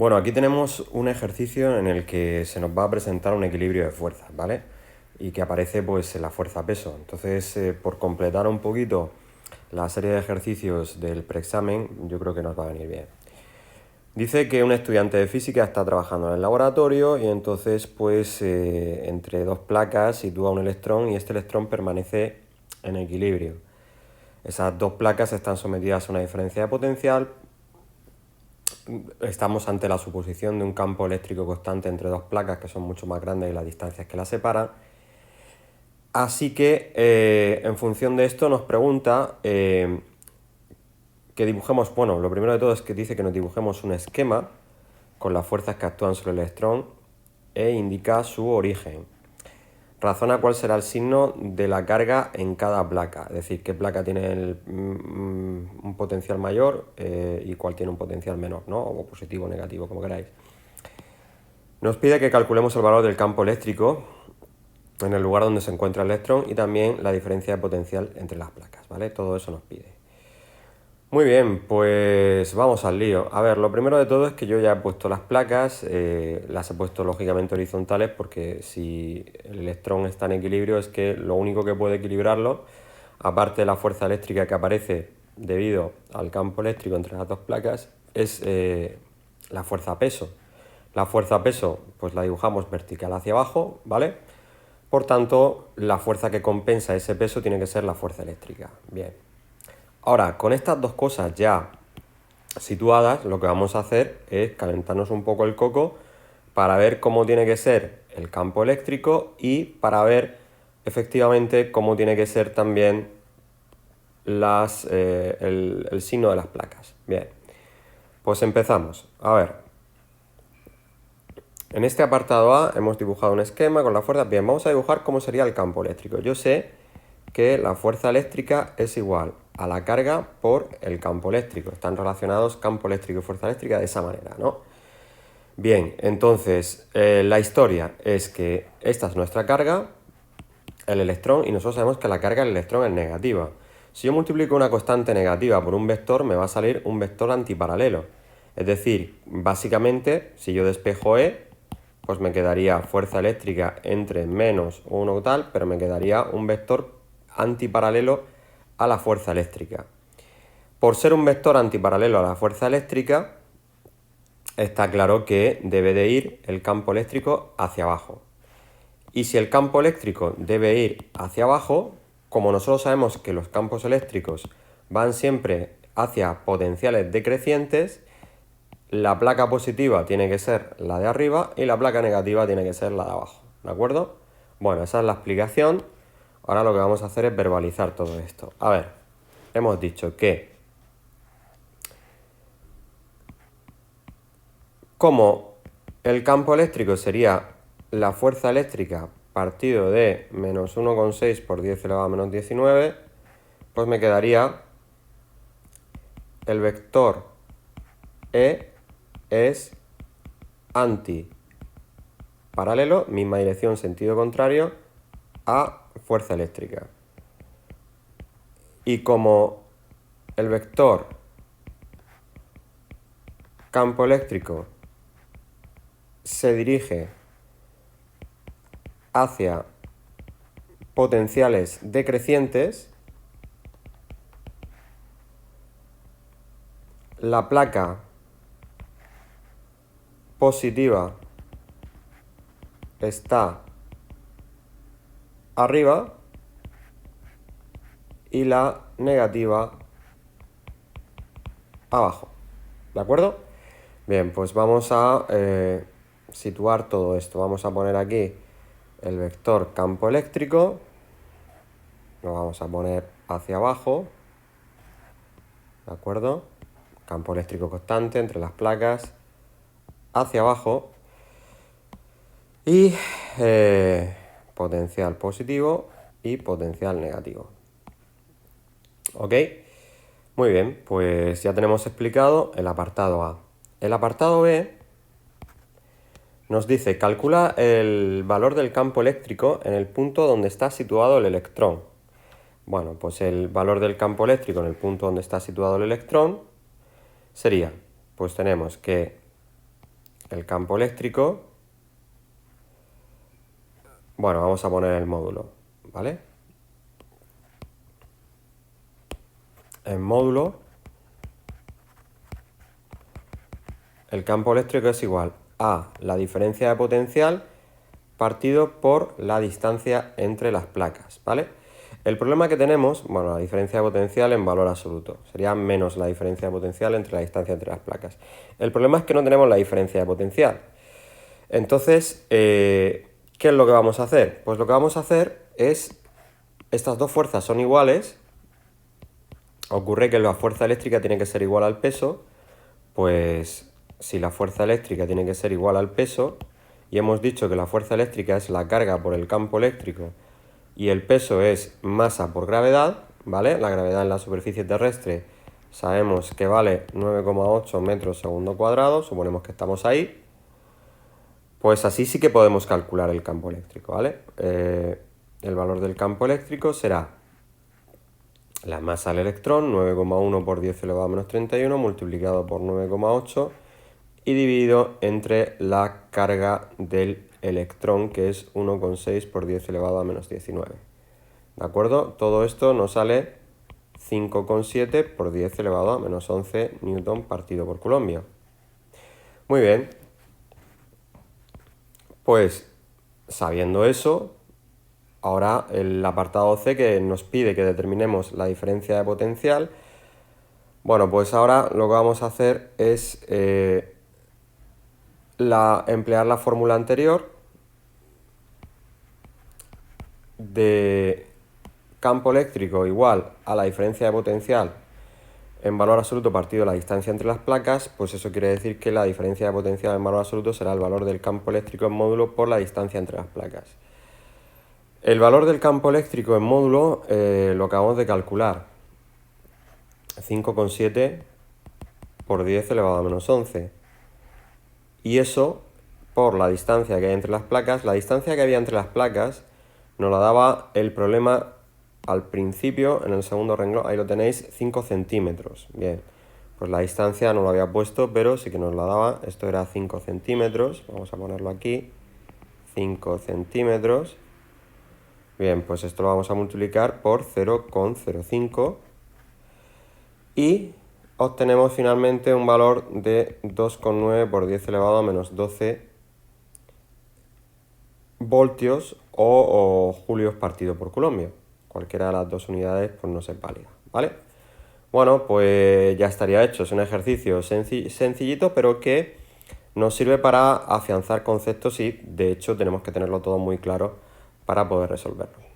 Bueno, aquí tenemos un ejercicio en el que se nos va a presentar un equilibrio de fuerzas, ¿vale? Y que aparece pues en la fuerza-peso. Entonces, por completar un poquito la serie de ejercicios del preexamen, yo creo que nos va a venir bien. Dice que un estudiante de física está trabajando en el laboratorio y entonces pues entre dos placas sitúa un electrón y este electrón permanece en equilibrio. Esas dos placas están sometidas a una diferencia de potencial. Estamos ante la suposición de un campo eléctrico constante entre dos placas que son mucho más grandes y las distancias que las separan. Así que en función de esto nos pregunta que dibujemos, bueno, lo primero de todo es que dice que nos dibujemos un esquema con las fuerzas que actúan sobre el electrón e indica su origen. Razona cuál será el signo de la carga en cada placa, es decir, qué placa tiene un potencial mayor y cuál tiene un potencial menor, ¿no? O positivo o negativo, como queráis. Nos pide que calculemos el valor del campo eléctrico en el lugar donde se encuentra el electrón y también la diferencia de potencial entre las placas, ¿vale? Todo eso nos pide. Muy bien, pues vamos al lío. A ver, lo primero de todo es que yo ya he puesto las placas, las he puesto lógicamente horizontales porque si el electrón está en equilibrio es que lo único que puede equilibrarlo, aparte de la fuerza eléctrica que aparece debido al campo eléctrico entre las dos placas, es la fuerza peso. La fuerza peso pues la dibujamos vertical hacia abajo, ¿vale? Por tanto, la fuerza que compensa ese peso tiene que ser la fuerza eléctrica. Bien. Ahora, con estas dos cosas ya situadas, lo que vamos a hacer es calentarnos un poco el coco para ver cómo tiene que ser el campo eléctrico y para ver efectivamente cómo tiene que ser también el signo de las placas. Bien, pues empezamos. A ver, en este apartado A hemos dibujado un esquema con las fuerzas. Bien, vamos a dibujar cómo sería el campo eléctrico. Yo sé que la fuerza eléctrica es igual a la carga por el campo eléctrico. Están relacionados campo eléctrico y fuerza eléctrica de esa manera, ¿no? Bien, entonces la historia es que esta es nuestra carga, el electrón, y nosotros sabemos que la carga del electrón es negativa. Si yo multiplico una constante negativa por un vector, me va a salir un vector antiparalelo. Es decir, básicamente, si yo despejo E, pues me quedaría fuerza eléctrica entre menos 1 tal, pero me quedaría un vector antiparalelo a la fuerza eléctrica. Por ser un vector antiparalelo a la fuerza eléctrica, está claro que debe de ir el campo eléctrico hacia abajo. Y si el campo eléctrico debe ir hacia abajo, como nosotros sabemos que los campos eléctricos van siempre hacia potenciales decrecientes, la placa positiva tiene que ser la de arriba y la placa negativa tiene que ser la de abajo, ¿de acuerdo? Bueno, esa es la explicación. Ahora lo que vamos a hacer es verbalizar todo esto. A ver, hemos dicho que como el campo eléctrico sería la fuerza eléctrica partido de menos 1,6 por 10 elevado a menos 19, pues me quedaría el vector E es antiparalelo, misma dirección, sentido contrario, a fuerza eléctrica. Y como el vector campo eléctrico se dirige hacia potenciales decrecientes, la placa positiva está arriba y la negativa abajo, ¿de acuerdo? Bien, pues vamos a situar todo esto. Vamos a poner aquí el vector campo eléctrico, lo vamos a poner hacia abajo, ¿de acuerdo? Campo eléctrico constante entre las placas, hacia abajo, y potencial positivo y potencial negativo. ¿Ok? Muy bien, pues ya tenemos explicado el apartado A. El apartado B nos dice, calcula el valor del campo eléctrico en el punto donde está situado el electrón. Bueno, pues el valor del campo eléctrico en el punto donde está situado el electrón sería, pues tenemos que el campo eléctrico. Bueno, vamos a poner el módulo, ¿vale? En módulo, el campo eléctrico es igual a la diferencia de potencial partido por la distancia entre las placas, ¿vale? El problema que tenemos, bueno, la diferencia de potencial en valor absoluto, sería menos la diferencia de potencial entre la distancia entre las placas. El problema es que no tenemos la diferencia de potencial. Entonces, ¿qué es lo que vamos a hacer? Pues lo que vamos a hacer es, estas dos fuerzas son iguales, ocurre que la fuerza eléctrica tiene que ser igual al peso, pues si la fuerza eléctrica tiene que ser igual al peso, y hemos dicho que la fuerza eléctrica es la carga por el campo eléctrico y el peso es masa por gravedad, ¿vale? La gravedad en la superficie terrestre sabemos que vale 9,8 metros segundo cuadrado, suponemos que estamos ahí. Pues así sí que podemos calcular el campo eléctrico, ¿vale? El valor del campo eléctrico será la masa del electrón, 9,1 por 10 elevado a menos 31, multiplicado por 9,8 y dividido entre la carga del electrón, que es 1,6 por 10 elevado a menos 19. ¿De acuerdo? Todo esto nos sale 5,7 por 10 elevado a menos 11 newton partido por Coulomb. Muy bien. Pues, sabiendo eso, ahora el apartado C que nos pide que determinemos la diferencia de potencial. Bueno, pues ahora lo que vamos a hacer es emplear la fórmula anterior de campo eléctrico igual a la diferencia de potencial en valor absoluto partido la distancia entre las placas, pues eso quiere decir que la diferencia de potencial en valor absoluto será el valor del campo eléctrico en módulo por la distancia entre las placas. El valor del campo eléctrico en módulo lo acabamos de calcular, 5,7 por 10 elevado a menos 11. Y eso por la distancia que hay entre las placas. La distancia que había entre las placas nos la daba el problema al principio, en el segundo renglón, ahí lo tenéis, 5 centímetros. Bien, pues la distancia no lo había puesto, pero sí que nos la daba. Esto era 5 centímetros, vamos a ponerlo aquí, 5 centímetros. Bien, pues esto lo vamos a multiplicar por 0,05 y obtenemos finalmente un valor de 2,9 por 10 elevado a menos 12 voltios o julios partido por Coulomb. Cualquiera de las dos unidades pues no es válida, ¿vale? Bueno, pues ya estaría hecho. Es un ejercicio sencillito, pero que nos sirve para afianzar conceptos y de hecho tenemos que tenerlo todo muy claro para poder resolverlo.